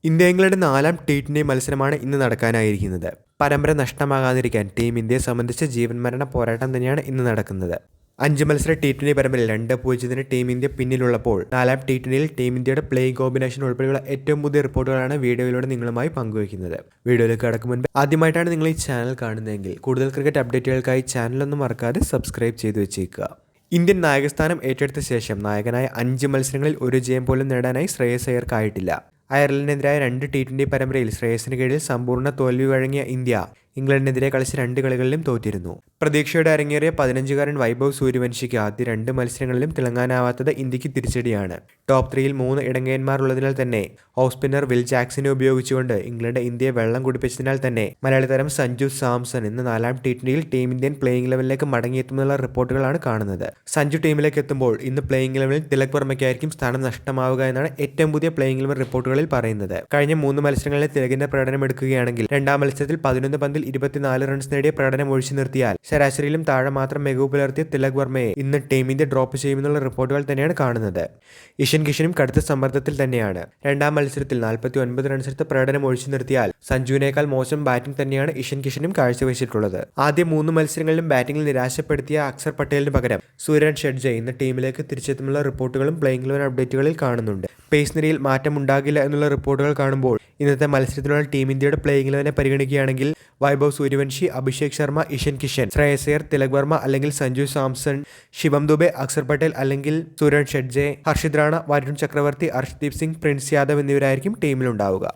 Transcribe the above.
India England 4-ാം T20 മത്സരമാണ് ഇന്ന് നടക്കാനായിരിക്കുന്നത്. പരമ്പര നഷ്ടമാകാതിരിക്കാൻ ടീം ഇന്ത്യയെ സംബന്ധിച്ച് ജീവൻമരണ പോരാട്ടം തന്നെയാണ് ഇന്ന് നടക്കുന്നത്. 5 മത്സര T20 പരമ്പരയിൽ 2-0 ടീം ഇന്ത്യ പിന്നിലുള്ളപ്പോൾ 4-ാം T20യിൽ ടീം ഇന്ത്യയുടെ പ്ലേയിങ് കോമ്പിനേഷൻ ഉൾപ്പെടെയുള്ള ഏറ്റവും പുതിയ റിപ്പോർട്ടുകളാണ് വീഡിയോയിലൂടെ നിങ്ങളുമായി പങ്കുവയ്ക്കുന്നത്. വീഡിയോയിലേക്ക് കടക്കും മുൻപ് ആദ്യമായിട്ടാണ് നിങ്ങൾ ഈ ചാനൽ കാണുന്നതെങ്കിൽ കൂടുതൽ ക്രിക്കറ്റ് അപ്ഡേറ്റുകൾക്കായി ചാനലൊന്നും മറക്കാതെ സബ്സ്ക്രൈബ് ചെയ്തു വെച്ചേക്കുക. ഇന്ത്യൻ നായകസ്ഥാനം ഏറ്റെടുത്ത ശേഷം നായകനായ 5 മത്സരങ്ങളിൽ ഒരു ജയം പോലും നേടാനായി ശ്രേയസ് അയ്യർക്കായിട്ടില്ല. അയർലൻഡിനെതിരായ 2 T20 പരമ്പരയിൽ ശ്രേയസിന് കീഴിൽ സമ്പൂർണ്ണ തോൽവി വഴങ്ങിയ ഇന്ത്യ ഇംഗ്ലണ്ടിനെതിരെ കളിച്ച 2 കളികളിലും തോറ്റിരുന്നു. പ്രതീക്ഷയോടെ അരങ്ങേറിയ 15-കാരൻ വൈഭവ് സൂര്യവംശിക്ക് ആദ്യ 2 മത്സരങ്ങളിലും തിളങ്ങാനാവാത്തത് ഇന്ത്യക്ക് തിരിച്ചടിയാണ്. ടോപ്പ് 3യിൽ 3 ഇടങ്കയന്മാർ ഉള്ളതിനാൽ തന്നെ ഓഫ് സ്പിന്നർ വിൽ ജാക്സനെ ഉപയോഗിച്ചുകൊണ്ട് ഇംഗ്ലണ്ട് ഇന്ത്യയെ വെള്ളം കുടിപ്പിച്ചതിനാൽ തന്നെ മലയാളി താരം സഞ്ജു സാംസൺ ഇന്ന് 4-ാം T20യിൽ ടീം ഇന്ത്യൻ പ്ലേയിങ് ലെവലിലേക്ക് മടങ്ങിയെത്തുമെന്നുള്ള റിപ്പോർട്ടുകളാണ് കാണുന്നത്. സഞ്ജു ടീമിലേക്ക് എത്തുമ്പോൾ ഇന്ന് പ്ലേയിങ് ലെവലിൽ തിലക് വർമ്മയ്ക്കായിരിക്കും സ്ഥാനം നഷ്ടമാവുക എന്നാണ് ഏറ്റവും പുതിയ പ്ലേയിങ് ലെവൽ റിപ്പോർട്ടുകളിൽ പറയുന്നത്. കഴിഞ്ഞ 3 മത്സരങ്ങളിൽ തിലകിന്റെ പ്രകടനം എടുക്കുകയാണെങ്കിൽ 2-ാം മത്സരത്തിൽ 11 പന്തിൽ 24 റൺസ് നേടിയ പ്രകടനം ഒഴിച്ചു നിർത്തിയാൽ ശരാശരിയിലും താഴെ മാത്രം മികവ് പുലർത്തിയ തിലക് വർമ്മയെ ഇന്ന് ടീം ഇന്ത്യ ഡ്രോപ്പ് ചെയ്യുമെന്നുള്ള റിപ്പോർട്ടുകൾ തന്നെയാണ് കാണുന്നത്. ഇഷൻ കിഷനും കടുത്ത സമ്മർദ്ദത്തിൽ തന്നെയാണ്. 2-ാം മത്സരത്തിൽ 49 റൺസെടുത്ത പ്രകടനം ഒഴിച്ചു നിർത്തിയാൽ സഞ്ജുവിനേക്കാൾ മോശം ബാറ്റിംഗ് തന്നെയാണ് ഇഷൻ കിഷനും കാഴ്ചവെച്ചിട്ടുള്ളത്. ആദ്യ 3 മത്സരങ്ങളിലും ബാറ്റിംഗിൽ നിരാശപ്പെടുത്തിയ അക്സർ പട്ടേലിന് പകരം സൂര്യൻ ഷെഡ്ജെ ഇന്ന് ടീമിലേക്ക് തിരിച്ചെത്തുമെന്നുള്ള റിപ്പോർട്ടുകളും പ്ലേയിങ് ലെവൽ അപ്ഡേറ്റുകളിൽ കാണുന്നുണ്ട്. പേസ് നിരയിൽ മാറ്റമുണ്ടാകില്ല എന്നുള്ള റിപ്പോർട്ടുകൾ കാണുമ്പോൾ ഇന്നത്തെ മത്സരത്തിലുള്ള ടീം ഇന്ത്യയുടെ പ്ലേയിങ് ലെവലിനെ പരിഗണിക്കുകയാണെങ്കിൽ വൈഭവ് സൂര്യവംശി, അഭിഷേക് ശർമ്മ, ഇഷൻ കിഷൻ, ശ്രേയസ് അയ്യർ, തിലക് വർമ്മ അല്ലെങ്കിൽ സഞ്ജു സാംസൺ, ശിവം ദുബെ, അക്സർ പട്ടേൽ അല്ലെങ്കിൽ സൂര്യൻ ഷെഡ്ജെ, ഹർഷിത് റാണ, വരുൺ ചക്രവർത്തി, അർഷ്ദീപ് സിംഗ്, പ്രിൻസ് യാദവ് എന്നിവരായിരിക്കും ടീമിലുണ്ടാവുക.